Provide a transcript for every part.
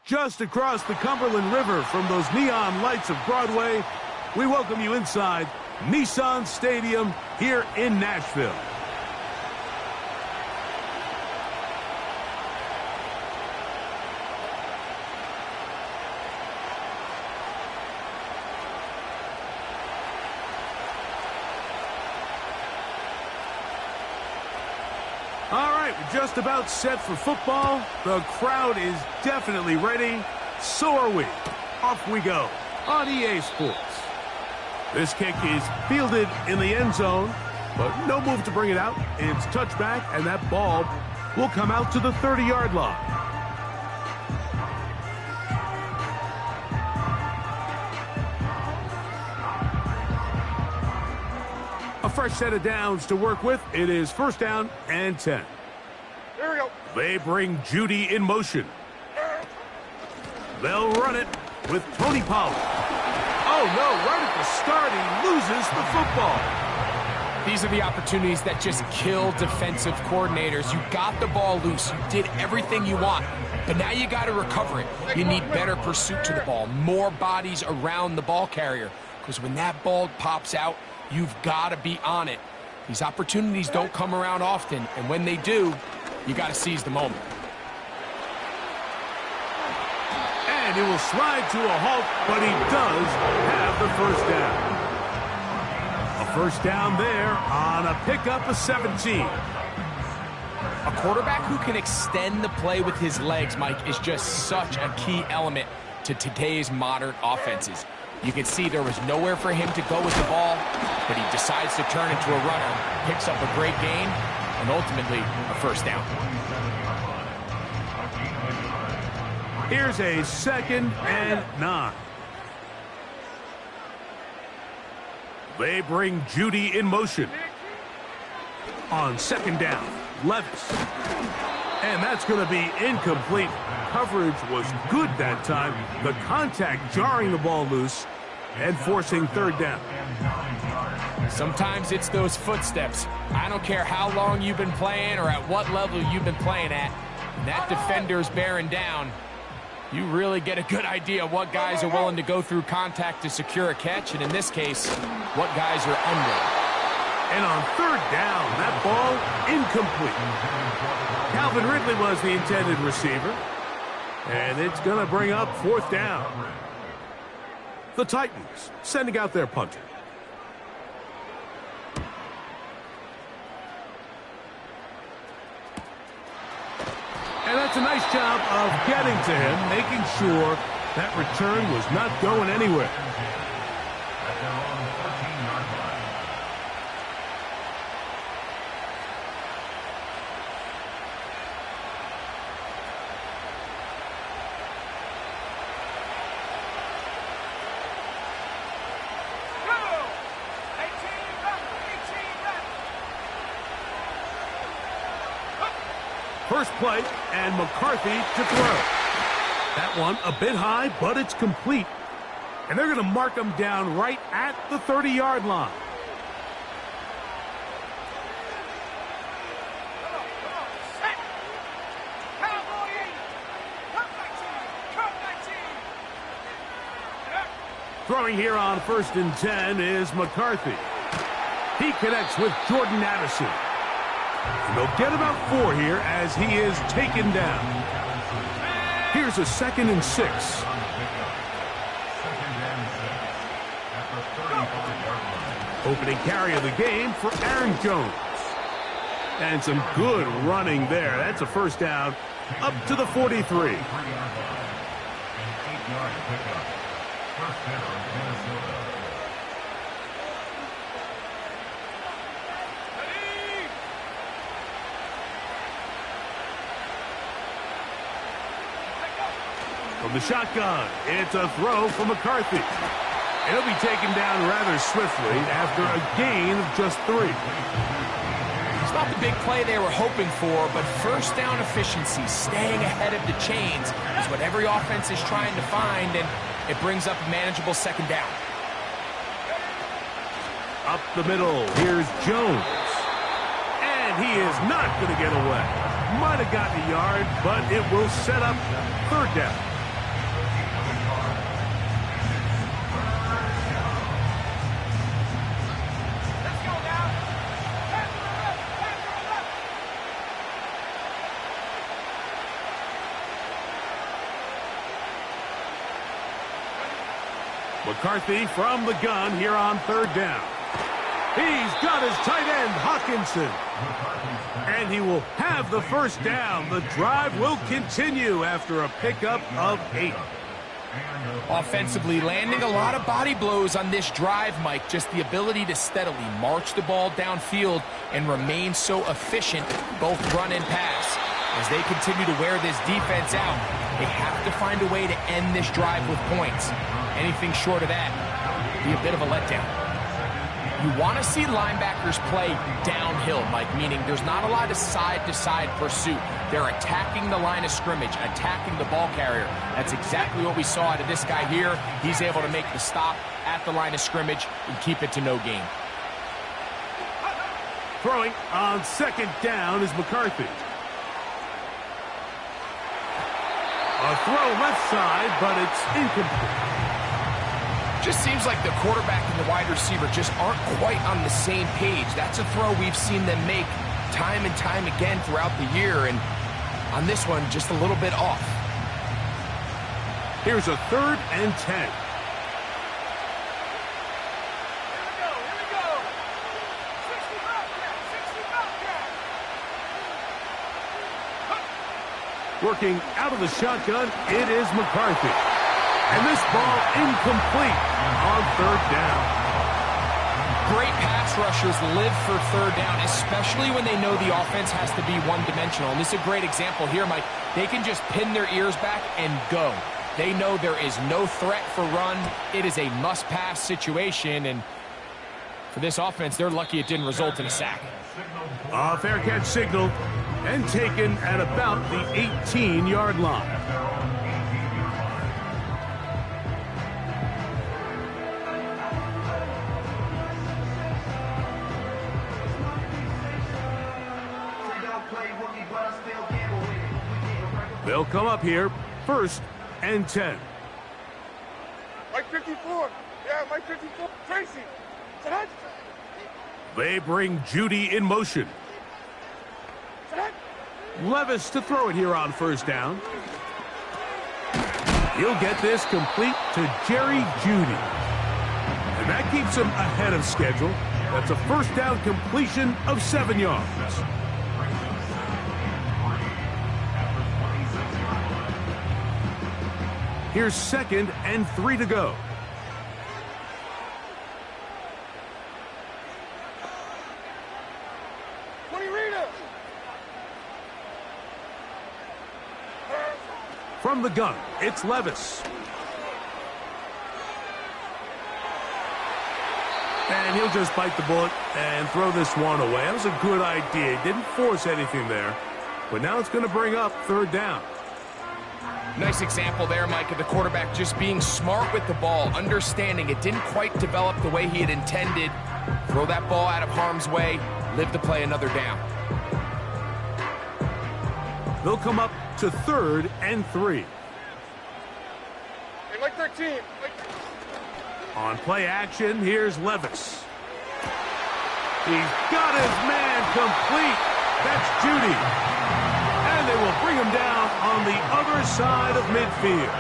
Just across the Cumberland River from those neon lights of Broadway, we welcome you inside Nissan Stadium here in Nashville. All right, we're just about set for football. The crowd is definitely ready. So are we. Off we go on EA Sports. This kick is fielded in the end zone, but no move to bring it out. It's touchback, and that ball will come out to the 30-yard line. A fresh set of downs to work with. It is first down and 10. Here we go. They bring Judy in motion. They'll run it with Tony Pollard. Oh, no, right at the start, he loses the football. These are the opportunities that just kill defensive coordinators. You got the ball loose. You did everything you want, but now you got to recover it. You need better pursuit to the ball, more bodies around the ball carrier, because when that ball pops out, you've got to be on it. These opportunities don't come around often, and when they do, you got to seize the moment. And he will slide to a halt, but he does have the first down. A first down there on a pickup of 17. A quarterback who can extend the play with his legs, Mike, is just such a key element to today's modern offenses. You can see there was nowhere for him to go with the ball, but he decides to turn into a runner, picks up a great gain, and ultimately a first down. Here's a 2nd and 9. They bring Judy in motion. On 2nd down, Levis. And that's going to be incomplete. Coverage was good that time. The contact jarring the ball loose and forcing 3rd down. Sometimes it's those footsteps. I don't care how long you've been playing or at what level you've been playing at. When that defender's bearing down, you really get a good idea what guys are willing to go through contact to secure a catch, and in this case, what guys are under. And on 3rd down, that ball incomplete. Calvin Ridley was the intended receiver. And it's going to bring up 4th down. The Titans sending out their punter. And that's a nice job of getting to him, making sure that return was not going anywhere. First play, and McCarthy to throw. That one a bit high, but it's complete. And they're going to mark him down right at the 30-yard line. Throwing here on 1st and 10 is McCarthy. He connects with Jordan Addison. And they'll get about 4 here as he is taken down. Here's a 2nd and 6. Opening carry of the game for Aaron Jones. And some good running there. That's a first down up to the 43. From the shotgun, it's a throw for McCarthy. It'll be taken down rather swiftly after a gain of just 3. It's not the big play they were hoping for, but first down efficiency, staying ahead of the chains, is what every offense is trying to find, and it brings up a manageable 2nd down. Up the middle, here's Jones. And he is not going to get away. Might have gotten a yard, but it will set up 3rd down. McCarthy from the gun here on third down. He's got his tight end, Hawkinson. And he will have the first down. The drive will continue after a pickup of 8. Offensively, landing a lot of body blows on this drive, Mike. Just the ability to steadily march the ball downfield and remain so efficient, both run and pass. As they continue to wear this defense out, they have to find a way to end this drive with points. Anything short of that would be a bit of a letdown. You want to see linebackers play downhill, Mike, meaning there's not a lot of side-to-side pursuit. They're attacking the line of scrimmage, attacking the ball carrier. That's exactly what we saw out of this guy here. He's able to make the stop at the line of scrimmage and keep it to no gain. Throwing on second down is McCarthy. A throw left side, but it's incomplete. Just seems like the quarterback and the wide receiver just aren't quite on the same page. That's a throw we've seen them make time and time again throughout the year, and on this one, just a little bit off. Here's a 3rd and 10. Here we go. 60 Bobcat. Working out of the shotgun, it is McCarthy. And this ball incomplete on third down. Great pass rushers live for third down, especially when they know the offense has to be one-dimensional. And this is a great example here, Mike. They can just pin their ears back and go. They know there is no threat for run. It is a must-pass situation, and for this offense, they're lucky it didn't result in a sack. A fair catch signaled and taken at about the 18-yard line. They'll come up here, 1st and 10. Mike 54. Yeah, Mike 54. Tracy. Tonight. They bring Judy in motion. Levis to throw it here on 1st down. He'll get this complete to Jerry Judy. And that keeps him ahead of schedule. That's a 1st down completion of 7 yards. Here's 2nd and 3 to go. From the gun, it's Levis. And he'll just bite the bullet and throw this one away. That was a good idea. Didn't force anything there. But now it's going to bring up 3rd down. Nice example there, Mike, of the quarterback just being smart with the ball, understanding it didn't quite develop the way he had intended. Throw that ball out of harm's way, live to play another down. They'll come up to 3rd and 3. Hey, Mike 13. On play action, here's Levis. He's got his man complete. That's Judy. And they will bring him down on the other side of midfield.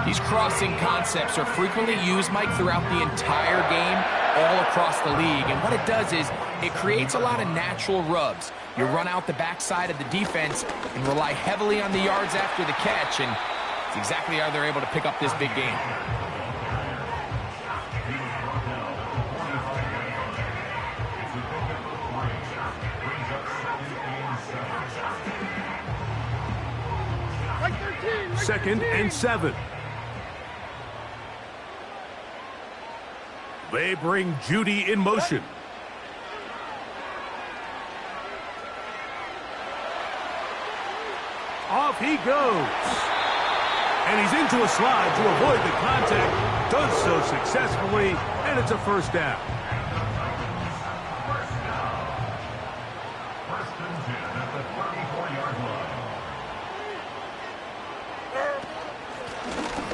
These crossing concepts are frequently used, Mike, throughout the entire game, all across the league. And what it does is it creates a lot of natural rubs. You run out the backside of the defense and rely heavily on the yards after the catch, and it's exactly how they're able to pick up this big game. Mike 13. 2nd and 7. They bring Judy in motion. Off he goes. And he's into a slide to avoid the contact. Does so successfully, and it's a 1st down.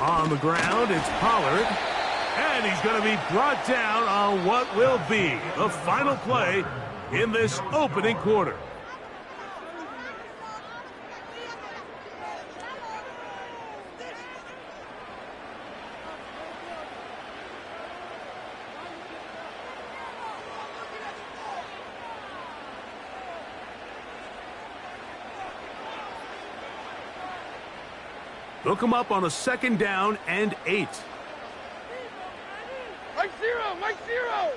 On the ground, it's Pollard. And he's going to be brought down on what will be the final play in this opening quarter. They'll come up on a 2nd down and 8. Mike zero, Mike zero.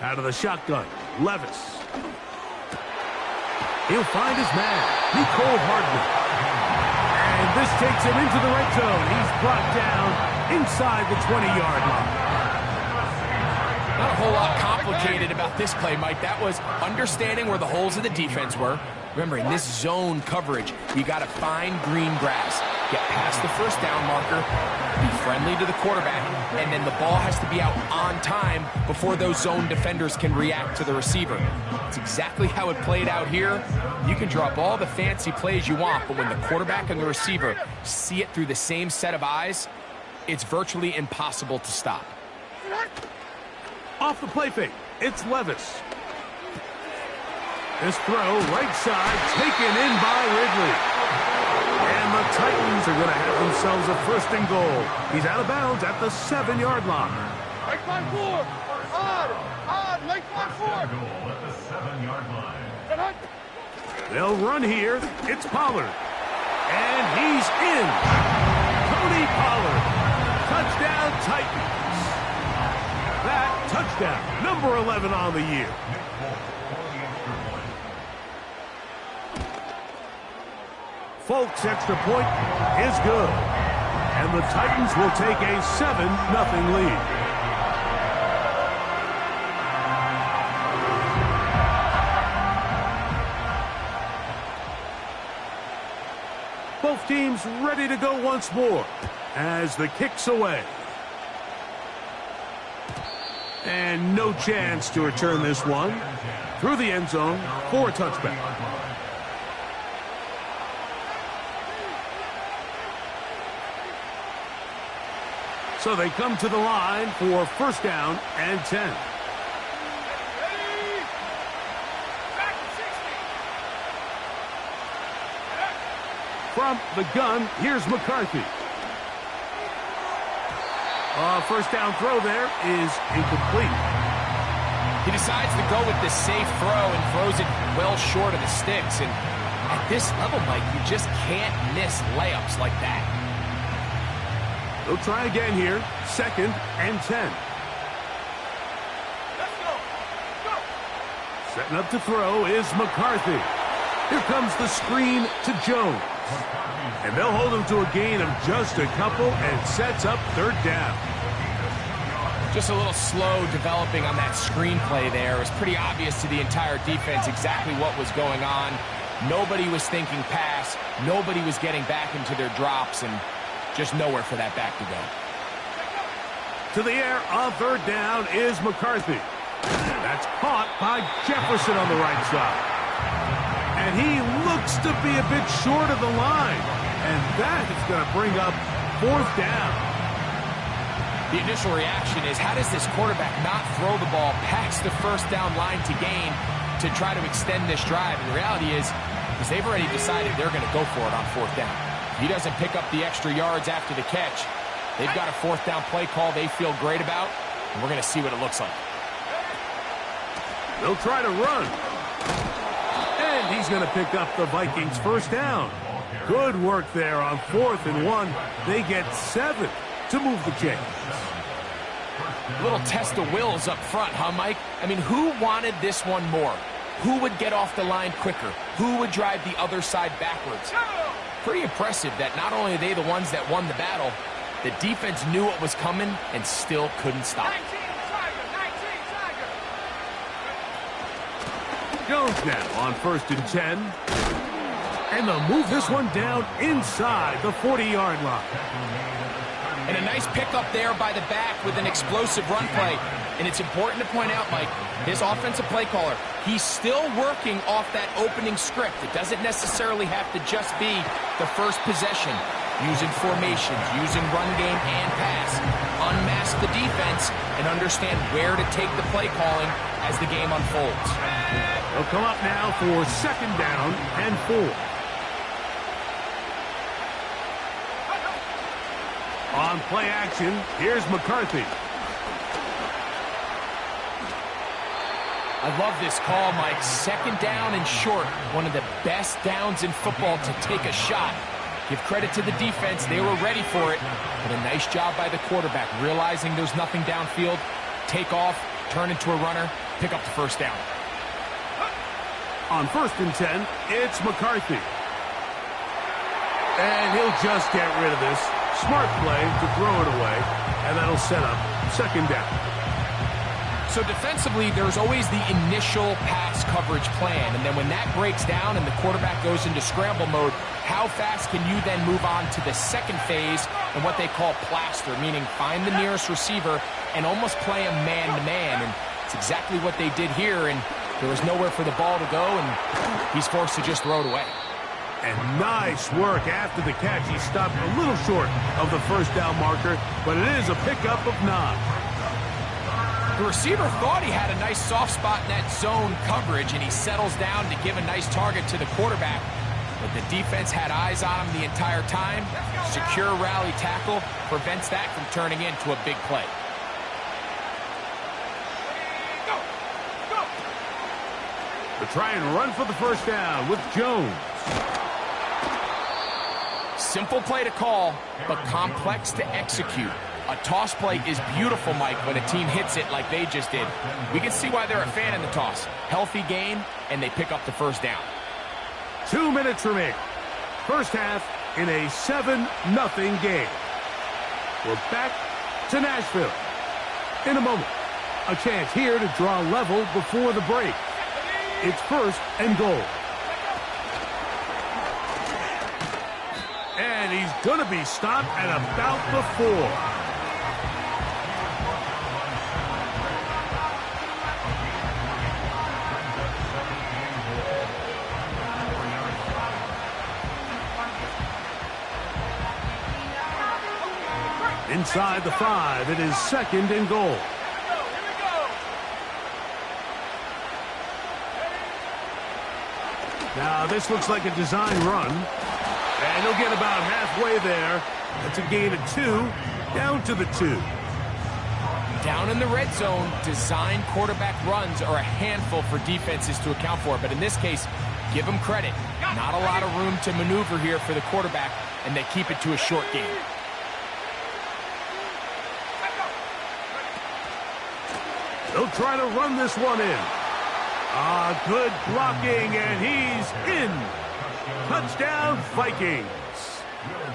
Out of the shotgun, Levis. He'll find his man, Nicole Hardman. And this takes him into the red zone. He's brought down inside the 20-yard line. Not a whole lot complicated about this play, Mike. That was understanding where the holes of the defense were. Remember, in this zone coverage, you got to find green grass, get past the first down marker, be friendly to the quarterback, and then the ball has to be out on time before those zone defenders can react to the receiver. It's exactly how it played out here. You can draw up all the fancy plays you want, but when the quarterback and the receiver see it through the same set of eyes, it's virtually impossible to stop. Off the play fake, it's Levis. This throw, right side, taken in by Ridley. And the Titans are going to have themselves a 1st and goal. He's out of bounds at the 7-yard line. Mike 5-4. Odd, Mike 5-4. Goal at the 7-yard line. They'll run here. It's Pollard. And he's in. Tony Pollard. Touchdown, Titans. That touchdown, number 11 on the year. Folks' extra point is good. And the Titans will take a 7-0 lead. Both teams ready to go once more as the kick's away. And no chance to return this one. Through the end zone for a touchback. So they come to the line for 1st down and 10. Ready? Back to 60. From the gun, here's McCarthy. 1st down throw there is incomplete. He decides to go with the safe throw and throws it well short of the sticks. And at this level, Mike, you just can't miss layups like that. They'll try again here. 2nd and 10. Let's go. Go. Setting up to throw is McCarthy. Here comes the screen to Jones. And they'll hold him to a gain of just a couple and sets up 3rd down. Just a little slow developing on that screenplay there. It was pretty obvious to the entire defense exactly what was going on. Nobody was thinking pass. Nobody was getting back into their drops, and just nowhere for that back to go. To the air on 3rd down is McCarthy. That's caught by Jefferson on the right side. And he looks to be a bit short of the line. And that is going to bring up 4th down. The initial reaction is, how does this quarterback not throw the ball past the 1st down line to gain to try to extend this drive? And the reality is they've already decided they're going to go for it on 4th down. If he doesn't pick up the extra yards after the catch, they've got a 4th down play call they feel great about, and we're going to see what it looks like. They'll try to run. And he's going to pick up the Vikings' 1st down. Good work there on 4th and 1. They get 7 to move the chains. A little test of wills up front, huh, Mike? I mean, who wanted this one more? Who would get off the line quicker? Who would drive the other side backwards? Pretty impressive that not only are they the ones that won the battle, the defense knew what was coming and still couldn't stop it. 19 Tiger. Jones now on 1st and 10. And they'll move this one down inside the 40-yard line. And a nice pickup there by the back with an explosive run play. And it's important to point out, Mike, his offensive play caller, he's still working off that opening script. It doesn't necessarily have to just be the first possession. Using formations, using run game and pass. Unmask the defense and understand where to take the play calling as the game unfolds. They'll come up now for 2nd down and 4. On play action, here's McCarthy. I love this call, Mike. 2nd down and short. One of the best downs in football to take a shot. Give credit to the defense. They were ready for it. But a nice job by the quarterback, realizing there's nothing downfield. Take off, turn into a runner, pick up the first down. On 1st and 10, it's McCarthy. And he'll just get rid of this. Smart play to throw it away, and that'll set up 2nd down. So defensively, there's always the initial pass coverage plan, and then when that breaks down and the quarterback goes into scramble mode, how fast can you then move on to the second phase and what they call plaster, meaning find the nearest receiver and almost play him man-to-man, and it's exactly what they did here, and there was nowhere for the ball to go, and he's forced to just throw it away. And nice work after the catch. He stopped a little short of the 1st down marker, but it is a pickup of 9. The receiver thought he had a nice soft spot in that zone coverage, and he settles down to give a nice target to the quarterback. But the defense had eyes on him the entire time. Secure rally tackle prevents that from turning into a big play. They try and run for the 1st down with Jones. Simple play to call, but complex to execute. A toss play is beautiful, Mike, when a team hits it like they just did. We can see why they're a fan in the toss. Healthy gain, and they pick up the 1st down. 2 minutes remain. 1st half in a 7-0 game. We're back to Nashville. In a moment, a chance here to draw level before the break. It's 1st and goal. And he's going to be stopped at about the 4. Inside the 5, it is 2nd and goal. Now this looks like a design run. And he'll get about halfway there. That's a gain of 2, down to the 2. Down in the red zone, design quarterback runs are a handful for defenses to account for. But in this case, give them credit. Not a lot of room to maneuver here for the quarterback, and they keep it to a short game. They'll try to run this one in. Good blocking, and he's in. Touchdown, Vikings.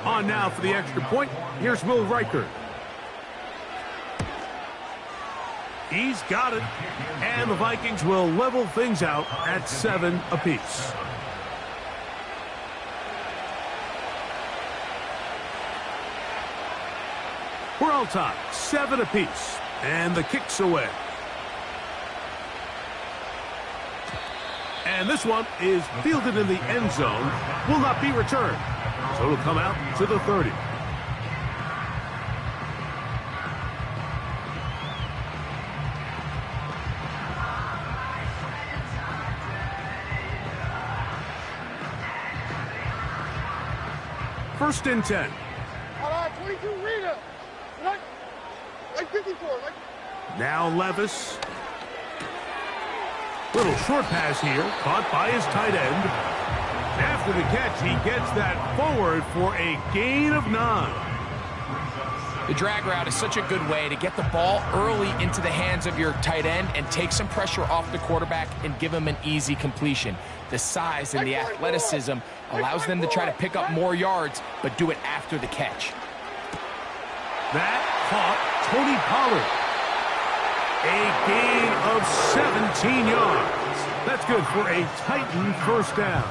On now for the extra point. Here's Will Riker. He's got it. And the Vikings will level things out at 7 apiece. We're all tied, 7 apiece. And the kick's away. And this one is fielded in the end zone. Will not be returned. So it'll come out to the 30. First and 10. 22, Rita. Like 54. Now Levis. Little short pass here, caught by his tight end. After the catch, he gets that forward for a gain of 9. The drag route is such a good way to get the ball early into the hands of your tight end and take some pressure off the quarterback and give him an easy completion. The size and the athleticism allows them to try to pick up more yards, but do it after the catch. That caught Tony Pollard. A gain of 17 yards. That's good for a Titan 1st down.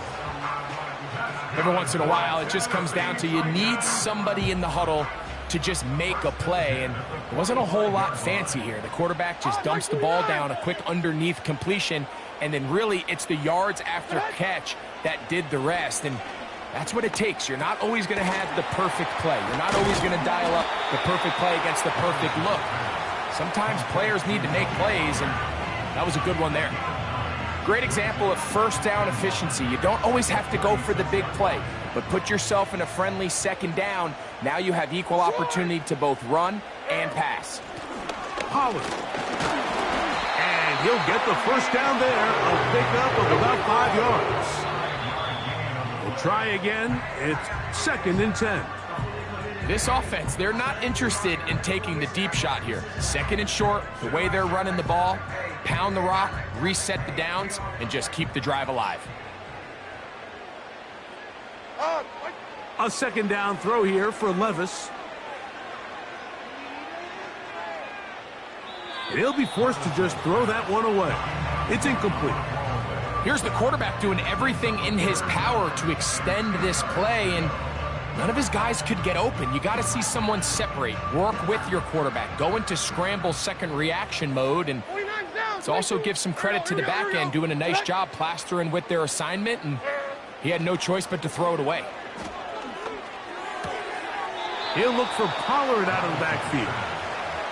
Every once in a while, it just comes down to you need somebody in the huddle to just make a play, and it wasn't a whole lot fancy here. The quarterback just dumps the ball down, a quick underneath completion, and then really it's the yards after catch that did the rest, and that's what it takes. You're not always going to have the perfect play. You're not always going to dial up the perfect play against the perfect look. Sometimes players need to make plays, and that was a good one there. Great example of 1st down efficiency. You don't always have to go for the big play, but put yourself in a friendly 2nd down. Now you have equal opportunity to both run and pass. Pollard. And he'll get the 1st down there. A pickup of about 5 yards. They'll try again. It's 2nd and 10. This offense, they're not interested in taking the deep shot here. 2nd and short, the way they're running the ball, pound the rock, reset the downs, and just keep the drive alive. A 2nd down throw here for Levis. And he'll be forced to just throw that one away. It's incomplete. Here's the quarterback doing everything in his power to extend this play, and none of his guys could get open. You got to see someone separate, work with your quarterback, go into scramble second reaction mode, and let's also give some credit to the back end doing a nice job plastering with their assignment, and he had no choice but to throw it away. He'll look for Pollard out of the backfield.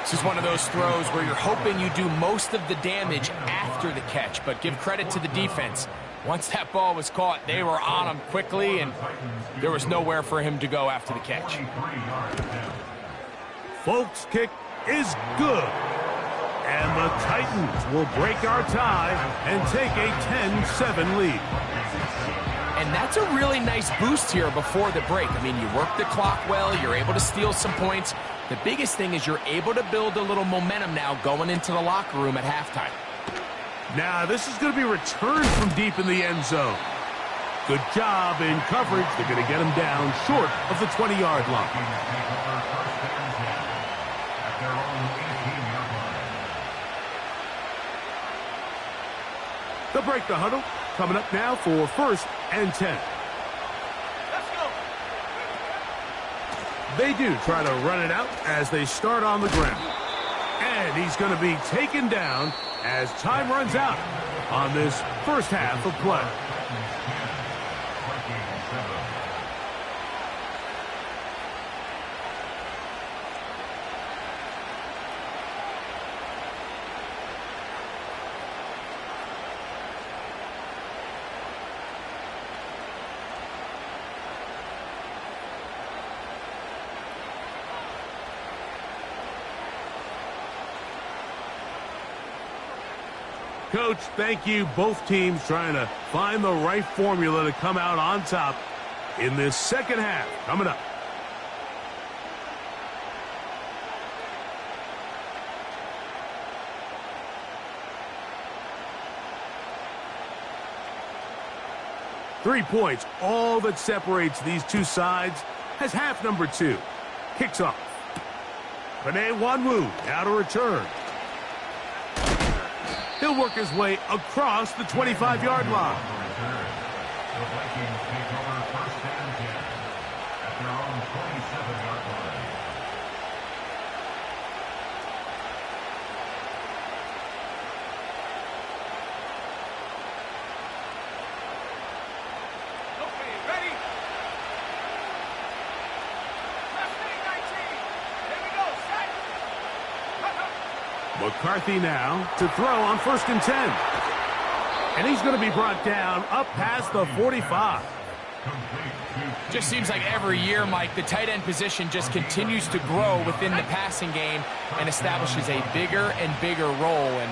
This is one of those throws where you're hoping you do most of the damage after the catch, but give credit to the defense. Once that ball was caught, they were on him quickly, and there was nowhere for him to go after the catch. Folk's kick is good. And the Titans will break our tie and take a 10-7 lead. And that's a really nice boost here before the break. I mean, you work the clock well, you're able to steal some points. The biggest thing is you're able to build a little momentum now going into the locker room at halftime. Now, this is going to be returned from deep in the end zone. Good job in coverage. They're going to get him down short of the 20-yard line. They'll break the huddle. Coming up now for 1st and 10. Let's go. They do try to run it out as they start on the ground. And he's going to be taken down as time runs out on this first half of play. Coach, thank you. Both teams trying to find the right formula to come out on top in this second half. Coming up. Three points, all that separates these two sides, as half number 2 kicks off. Panay Wanwu now to return. He'll work his way across the 25-yard line. The Vikings take over 1st and 10 at their own 27-yard line. Okay, ready? Left wing 19. Here we go, set. McCarthy now to throw on 1st and 10. And he's going to be brought down up past the 45. Just seems like every year, Mike, the tight end position just continues to grow within the passing game and establishes a bigger and bigger role. And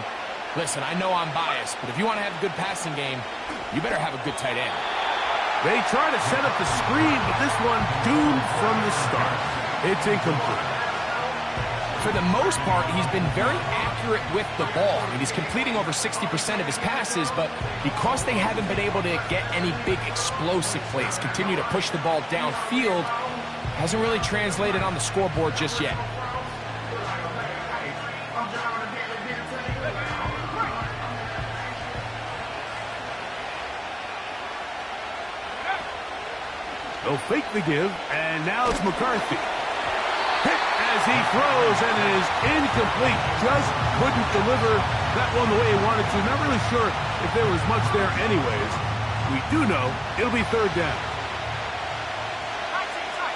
listen, I know I'm biased, but if you want to have a good passing game, you better have a good tight end. They try to set up the screen, but this one doomed from the start. It's incomplete. For the most part, he's been very accurate with the ball. I mean, he's completing over 60% of his passes, but because they haven't been able to get any big explosive plays, continue to push the ball downfield, hasn't really translated on the scoreboard just yet. They'll fake the give, and now it's McCarthy. Hit as he throws, and it is incomplete. Just couldn't deliver that one the way he wanted to. Not really sure if there was much there anyways. We do know it'll be 3rd down. 19 tight.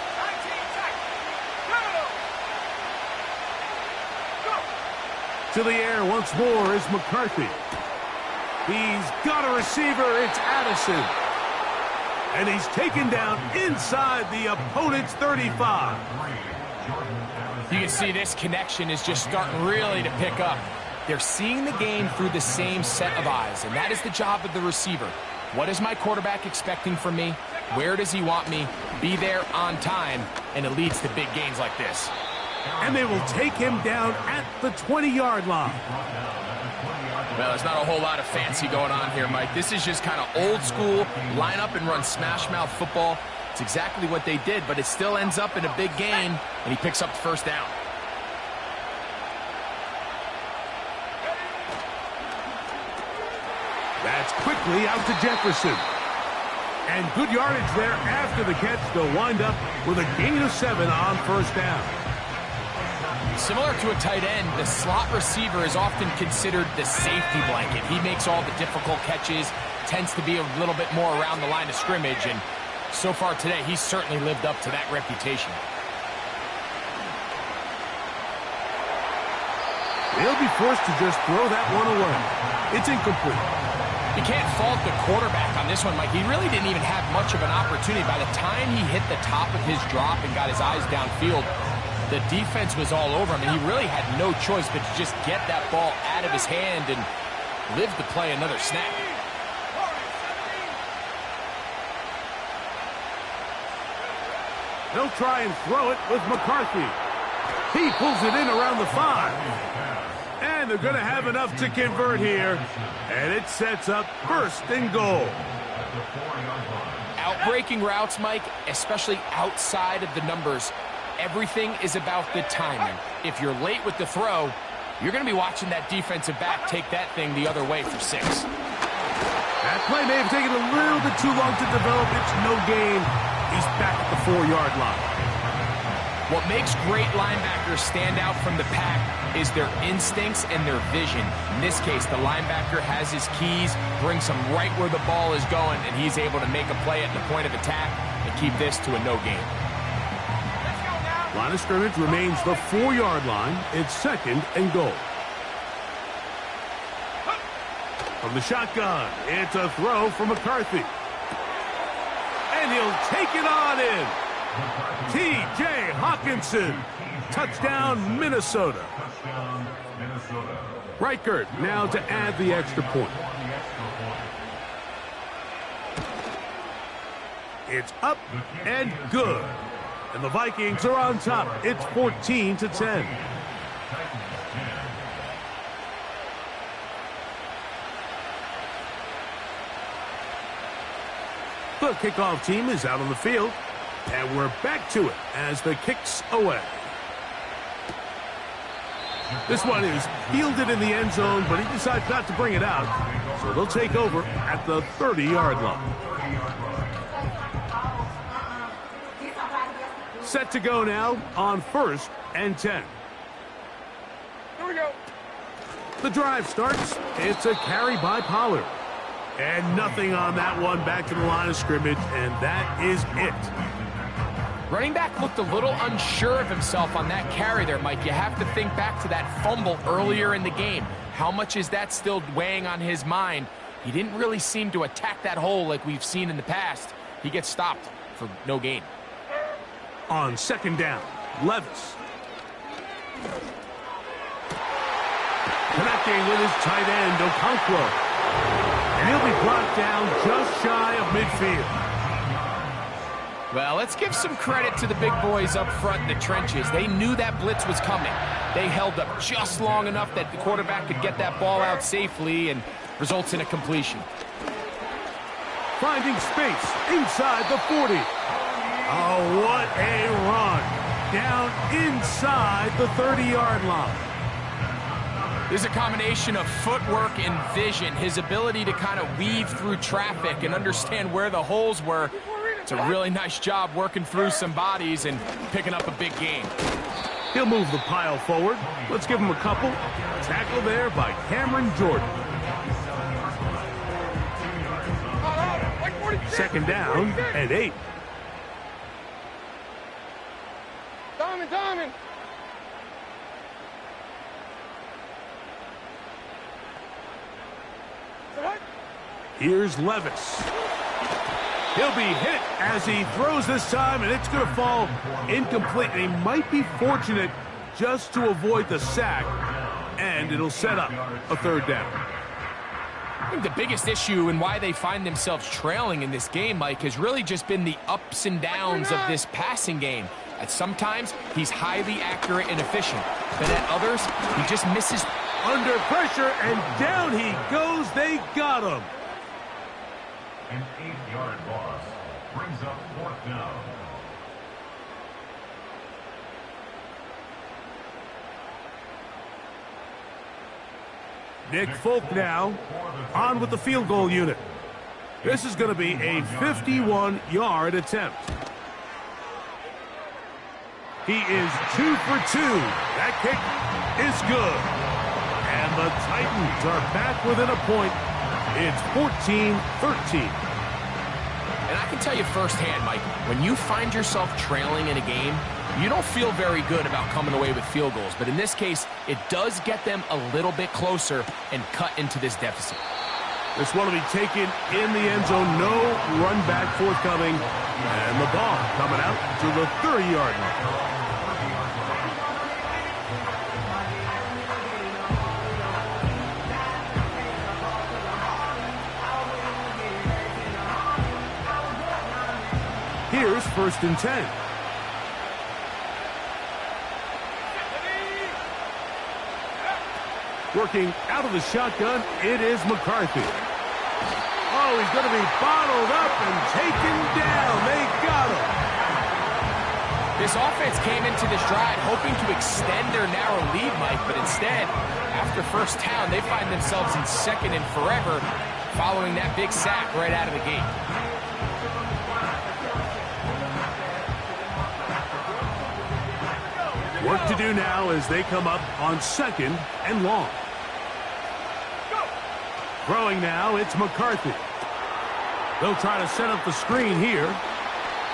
Go. To the air once more is McCarthy. He's got a receiver. It's Addison. And he's taken down inside the opponent's 35. You can see this connection is just starting really to pick up. They're seeing the game through the same set of eyes, and that is the job of the receiver. What is my quarterback expecting from me? Where does he want me? Be there on time, and it leads to big gains like this. And they will take him down at the 20-yard line. Well, there's not a whole lot of fancy going on here, Mike. This is just kind of old school, line up and run smash mouth football. It's exactly what they did, but it still ends up in a big gain, and he picks up the first down. That's quickly out to Jefferson. And good yardage there after the catch. They'll wind up with a gain of 7 on first down. Similar to a tight end, the slot receiver is often considered the safety blanket. He makes all the difficult catches, tends to be a little bit more around the line of scrimmage, and so far today, he's certainly lived up to that reputation. They'll be forced to just throw that one away. It's incomplete. You can't fault the quarterback on this one, Mike. He really didn't even have much of an opportunity. By the time he hit the top of his drop and got his eyes downfield, the defense was all over him, and he really had no choice but to just get that ball out of his hand and live to play another snap. They'll try and throw it with McCarthy. He pulls it in around the 5. And they're going to have enough to convert here. And it sets up first and goal. Outbreaking routes, Mike, especially outside of the numbers, everything is about the timing. If you're late with the throw, you're going to be watching that defensive back take that thing the other way for 6. That play may have taken a little bit too long to develop. It's no gain. He's back at the 4-yard line. What makes great linebackers stand out from the pack is their instincts and their vision. In this case, the linebacker has his keys, brings him right where the ball is going, and he's able to make a play at the point of attack and keep this to a no gain. Line of scrimmage remains the 4-yard line. It's 2nd and goal. From the shotgun, it's a throw from McCarthy. And he'll take it on in. T.J. Hawkinson. Touchdown, Minnesota. Reichert now to add the extra point. It's up and good. And the Vikings are on top. It's 14-10. The kickoff team is out on the field. And we're back to it as the kick's away. This one is fielded in the end zone, but he decides not to bring it out. So they'll take over at the 30-yard line. Set to go now on 1st and 10. Here we go. The drive starts. It's a carry by Pollard. And nothing on that one, back to the line of scrimmage, and that is it. Running back looked a little unsure of himself on that carry there, Mike. You have to think back to that fumble earlier in the game. How much is that still weighing on his mind? He didn't really seem to attack that hole like we've seen in the past. He gets stopped for no gain. On 2nd down, Levis. Connecting with his tight end, Okonkwo. And he'll be brought down just shy of midfield. Well, let's give some credit to the big boys up front in the trenches. They knew that blitz was coming. They held up just long enough that the quarterback could get that ball out safely and results in a completion. Finding space inside the 40. Oh, what a run. Down inside the 30-yard line. There's a combination of footwork and vision. His ability to kind of weave through traffic and understand where the holes were. It's a really nice job working through some bodies and picking up a big gain. He'll move the pile forward. Let's give him a couple. Tackle there by Cameron Jordan. 2nd down and 8. Diamond. Here's Levis. He'll be hit as he throws this time, and it's going to fall incomplete. He might be fortunate just to avoid the sack, and it'll set up a 3rd down. I think the biggest issue and why they find themselves trailing in this game, Mike, has really just been the ups and downs of this passing game. At sometimes, he's highly accurate and efficient, but at others, he just misses. Under pressure, and down he goes. They got him. An 8-yard loss brings up 4th down. Nick Folk now on with the field goal unit. This is going to be a 51-yard attempt. He is 2 for 2. That kick is good. And the Titans are back within a point. It's 14-13. And I can tell you firsthand, Mike, when you find yourself trailing in a game, you don't feel very good about coming away with field goals. But in this case, it does get them a little bit closer and cut into this deficit. This one will be taken in the end zone. No run back forthcoming. And the ball coming out to the 30-yard line. Here's 1st and 10. Working out of the shotgun, it is McCarthy. Oh, he's going to be bottled up and taken down. They got him. This offense came into this drive hoping to extend their narrow lead, Mike, but instead, after first down, they find themselves in 2nd and forever following that big sack right out of the gate. Work to do now as they come up on 2nd and long. Throwing now, it's McCarthy. They'll try to set up the screen here.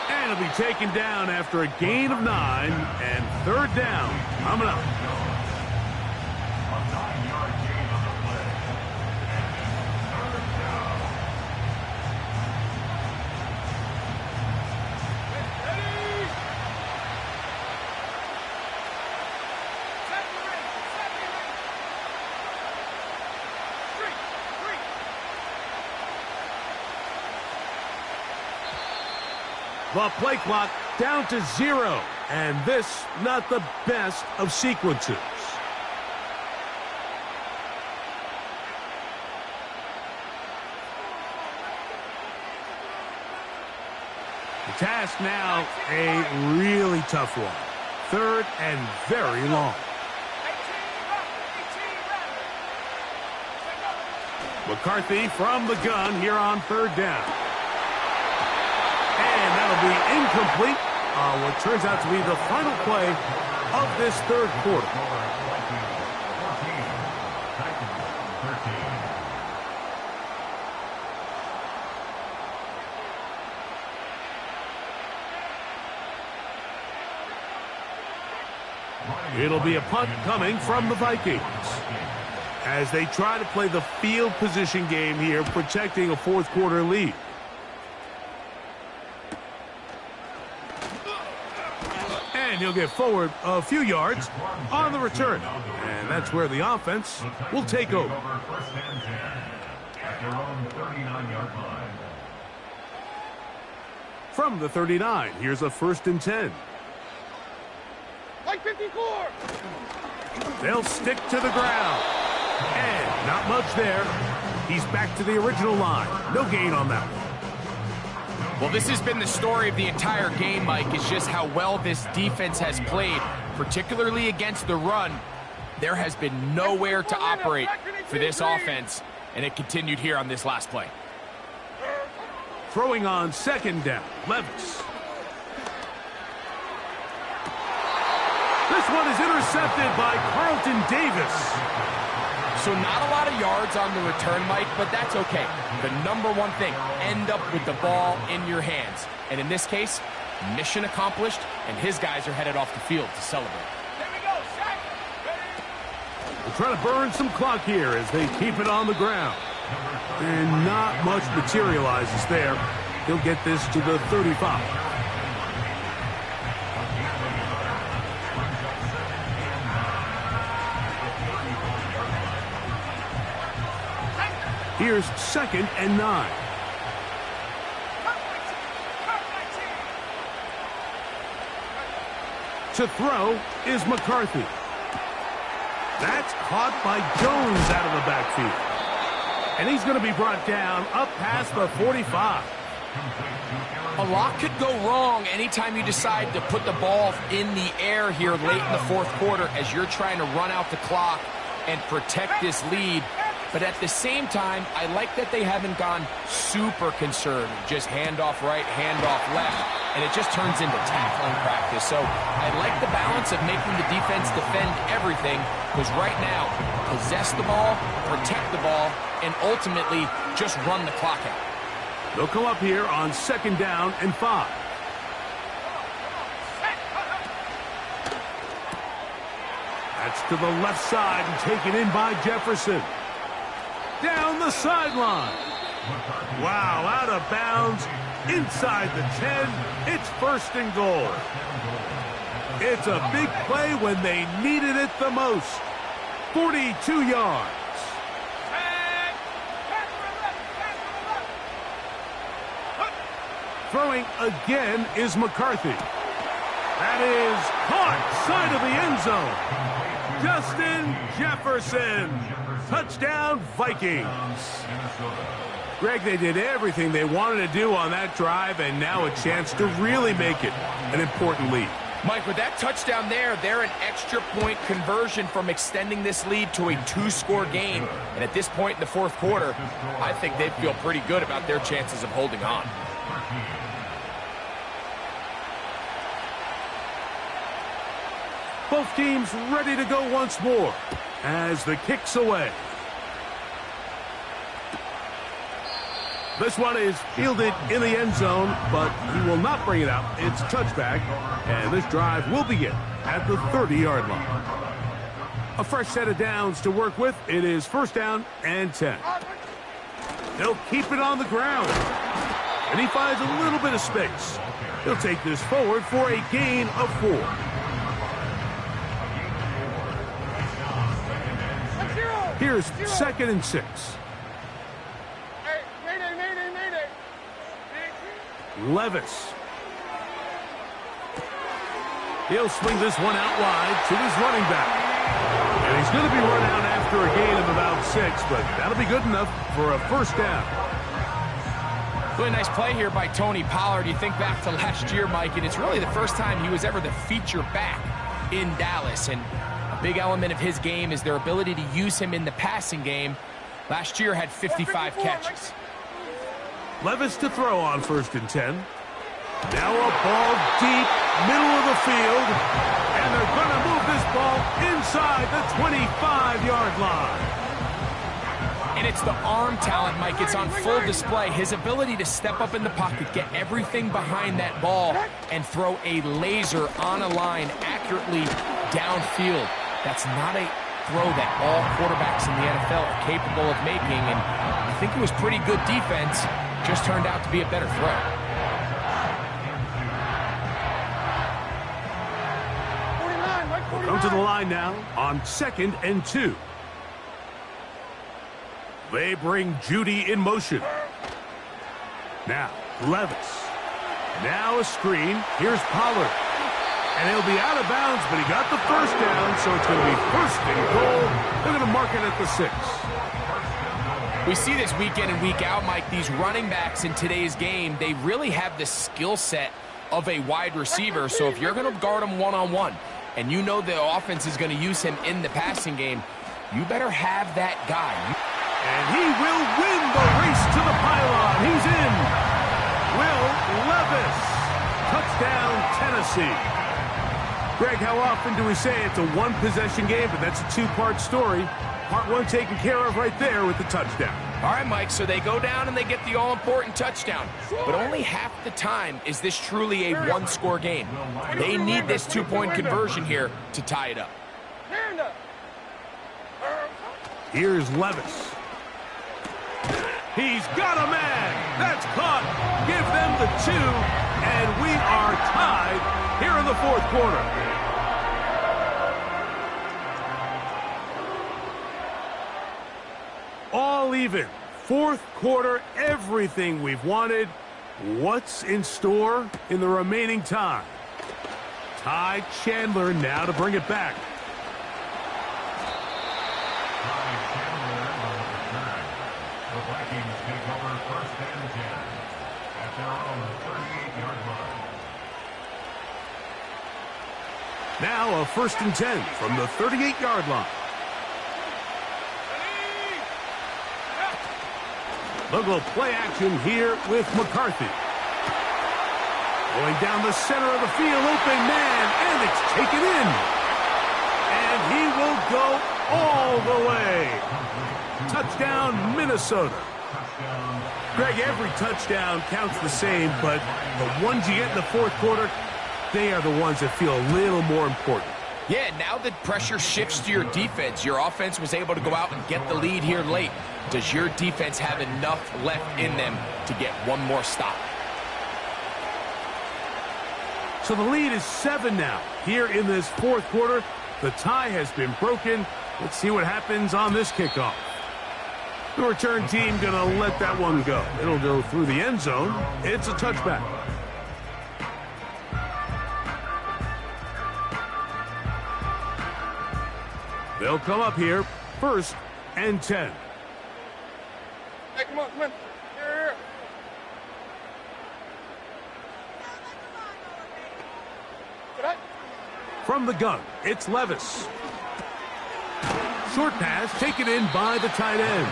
And it'll be taken down after a gain of 9 and 3rd down. Coming up. A 9-yard gain on the play. And 3rd down. The play clock down to 0. And this, not the best of sequences. The task now, a really tough one. 3rd and very long. McCarthy from the gun here on 3rd down. And that'll be incomplete on what turns out to be the final play of this 3rd quarter. It'll be a punt coming from the Vikings as they try to play the field position game here, protecting a 4th quarter lead. And he'll get forward a few yards on the return. And that's where the offense will take over. First and 10 at their own 39-yard line. From the 39, here's a 1st and 10. Like 54. They'll stick to the ground. And not much there. He's back to the original line. No gain on that one. Well, this has been the story of the entire game, Mike, is just how well this defense has played, particularly against the run. There has been nowhere to operate for this offense, and it continued here on this last play. Throwing on 2nd down, Levis. This one is intercepted by Carlton Davis. So not a lot of yards on the return, Mike, but that's okay. The number one thing, end up with the ball in your hands. And in this case, mission accomplished, and his guys are headed off the field to celebrate. There we go, sack. They're trying to burn some clock here as they keep it on the ground. And not much materializes there. He'll get this to the 35. Here's 2nd and 9. To throw is McCarthy. That's caught by Jones out of the backfield. And he's going to be brought down up past the 45. A lot could go wrong anytime you decide to put the ball in the air here late in the fourth quarter as you're trying to run out the clock and protect this lead. But at the same time, I like that they haven't gone super conservative. Just handoff right, handoff left, and it just turns into tackling practice. So I like the balance of making the defense defend everything, because right now, possess the ball, protect the ball, and ultimately just run the clock out. They'll come up here on 2nd down and 5. That's to the left side and taken in by Jefferson. Down the sideline. Wow, out of bounds. Inside the 10. It's 1st and goal. It's a big play when they needed it the most. 42 yards. Throwing again is McCarthy. That is caught side of the end zone. Justin Jefferson. Touchdown, Vikings. Greg, they did everything they wanted to do on that drive, and now a chance to really make it an important lead. Mike, with that touchdown there, they're an extra point conversion from extending this lead to a 2-score game. And at this point in the fourth quarter, I think they feel pretty good about their chances of holding on. Both teams ready to go once more as the kick's away. This one is fielded in the end zone, but he will not bring it out. It's touchback, and this drive will begin at the 30-yard line. A fresh set of downs to work with. It is 1st down and 10. They'll keep it on the ground, and he finds a little bit of space. He'll take this forward for a gain of 4. Here's 2nd and 6. Levis. He'll swing this one out wide to his running back. And he's going to be run out after a gain of about 6, but that'll be good enough for a 1st down. Really nice play here by Tony Pollard. You think back to last year, Mike, and it's really the first time he was ever the feature back in Dallas. And a big element of his game is their ability to use him in the passing game. Last year had 55 catches. Levis to throw on 1st and 10. Now a ball deep, middle of the field. And they're going to move this ball inside the 25-yard line. And it's the arm talent, Mike. It's on full display. His ability to step up in the pocket, get everything behind that ball, and throw a laser on a line accurately downfield. That's not a throw that all quarterbacks in the NFL are capable of making. And I think it was pretty good defense. Just turned out to be a better throw. Come to the line now on 2nd and 2. They bring Judy in motion. Now, Levis. Now a screen. Here's Pollard. And he'll be out of bounds, but he got the 1st down, so it's going to be 1st and goal. They're going to mark it at the 6. We see this week in and week out, Mike. These running backs in today's game, they really have the skill set of a wide receiver. So if you're going to guard him one-on-one, and you know the offense is going to use him in the passing game, you better have that guy. And he will win the race to the pylon. He's in. Will Levis. Touchdown, Tennessee. Greg, how often do we say it's a one-possession game, but that's a 2-part story? Part 1 taken care of right there with the touchdown. All right, Mike, so they go down and they get the all-important touchdown. But only half the time is this truly a 1-score game. They need this 2-point conversion here to tie it up. Here's Levis. He's got a man. That's caught. Give them the 2, and we are tied here in the fourth quarter. All even. Fourth quarter, everything we've wanted. What's in store in the remaining time? Ty Chandler now to bring it back. Ty Chandler on the return. The Vikings take over first and 10 at their own 38-yard line. Now a first and 10 from the 38-yard line. Look at play action here with McCarthy. Going down the center of the field, open man, and it's taken in. And he will go all the way. Touchdown, Minnesota. Greg, every touchdown counts the same, but the ones you get in the fourth quarter, they are the ones that feel a little more important. Yeah, now that pressure shifts to your defense, your offense was able to go out and get the lead here late. Does your defense have enough left in them to get one more stop? So the lead is 7 now. Here in this fourth quarter, the tie has been broken. Let's see what happens on this kickoff. The return team going to let that one go. It'll go through the end zone. It's a touchback. They'll come up here, first and 10. Hey, come on, come on. Here. From the gun, it's Levis. Short pass taken in by the tight end.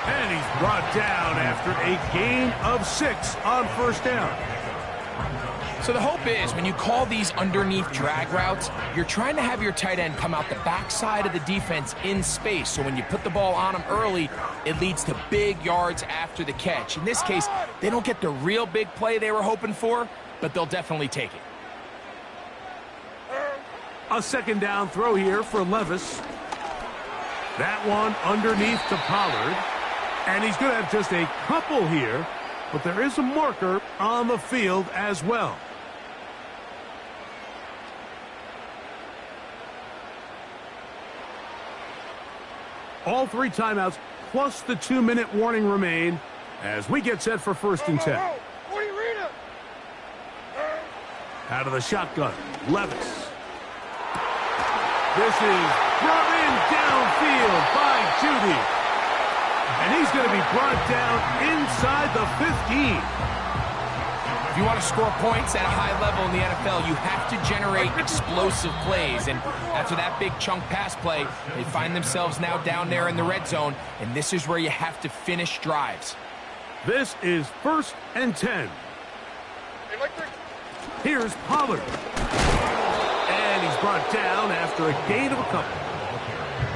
And he's brought down after a gain of 6 on first down. So the hope is when you call these underneath drag routes, you're trying to have your tight end come out the backside of the defense in space. So when you put the ball on him early, it leads to big yards after the catch. In this case, they don't get the real big play they were hoping for, but they'll definitely take it. A second down throw here for Levis. That one underneath to Pollard. And he's going to have just a couple here, but there is a marker on the field as well. All 3 timeouts plus the 2-minute warning remain as we get set for first and 10. Out of the shotgun, Levis. This is brought in downfield by Judy. And he's going to be brought down inside the 15. If you want to score points at a high level in the NFL, you have to generate explosive plays. And after that big chunk pass play, they find themselves now down there in the red zone. And this is where you have to finish drives. This is first and 10. Here's Pollard. And he's brought down after a gain of a couple.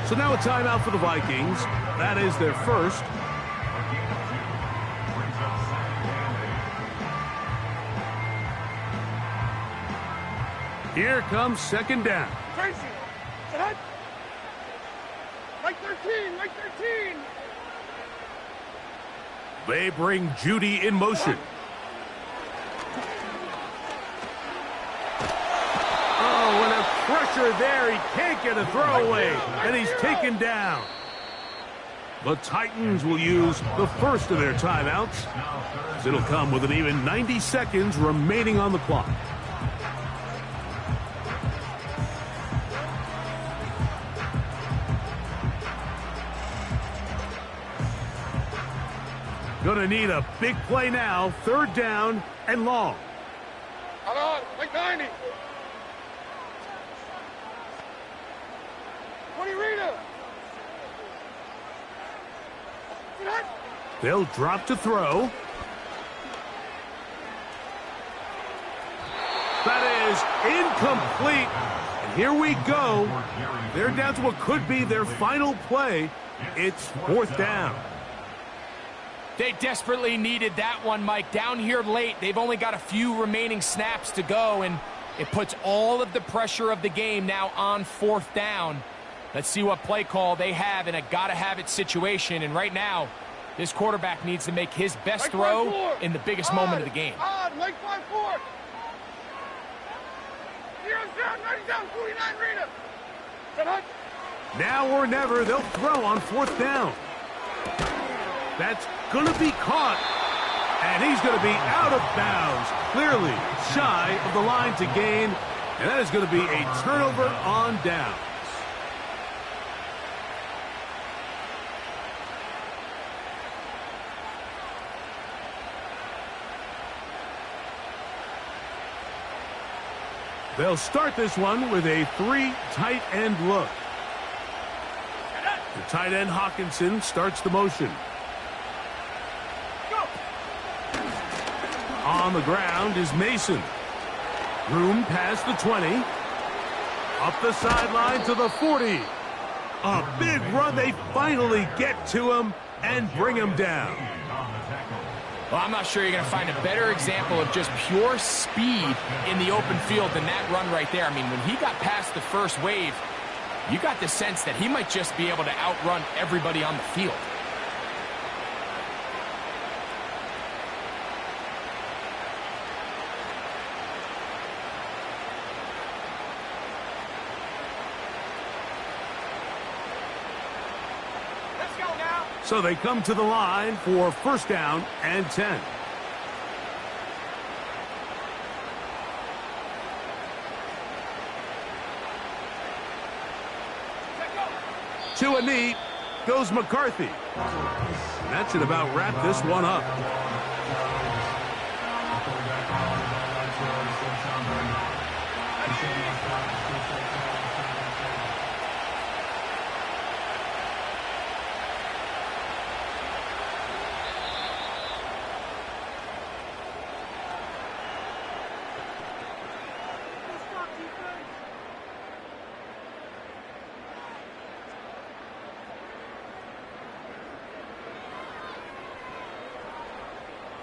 So now a timeout for the Vikings. That is their first. Here comes second down. Tracy. Like 13, like 13. They bring Judy in motion. Oh, and a pressure there. He can't get a throwaway. And he's taken down. The Titans will use the first of their timeouts. It'll come with an even 90 seconds remaining on the clock. Gonna need a big play now. Third down and long. Hold on, like 90. 20 Rita. They'll drop to throw. That is incomplete. And here we go. They're down to what could be their final play. It's fourth down. They desperately needed that one, Mike. Down here late, they've only got a few remaining snaps to go, and it puts all of the pressure of the game now on fourth down. Let's see what play call they have in a gotta-have-it situation, and right now, this quarterback needs to make his best throw in the biggest moment of the game. Like 5-4. Heroes down, 90 down, 49 Rita. Now or never, they'll throw on fourth down. That's going to be caught. And he's going to be out of bounds, clearly shy of the line to gain. And that is going to be a turnover on downs. They'll start this one with a 3 tight end look. The tight end Hawkinson starts the motion. On the ground is Mason. Room past the 20. Up the sideline to the 40. A big run. They finally get to him and bring him down. Well, I'm not sure you're going to find a better example of just pure speed in the open field than that run right there. I mean, when he got past the first wave, you got the sense that he might just be able to outrun everybody on the field. So they come to the line for first down and 10. To a knee goes McCarthy. And that should about wrap this one up.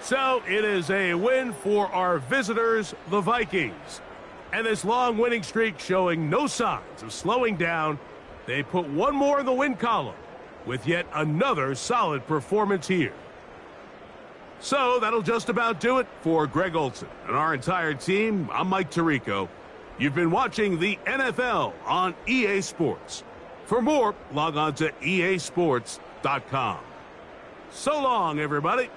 So it is a win for our visitors, the Vikings. And this long winning streak showing no signs of slowing down. They put one more in the win column with yet another solid performance here. So that'll just about do it for Greg Olson and our entire team. I'm Mike Tirico. You've been watching the NFL on EA Sports. For more, log on to easports.com. So long, everybody.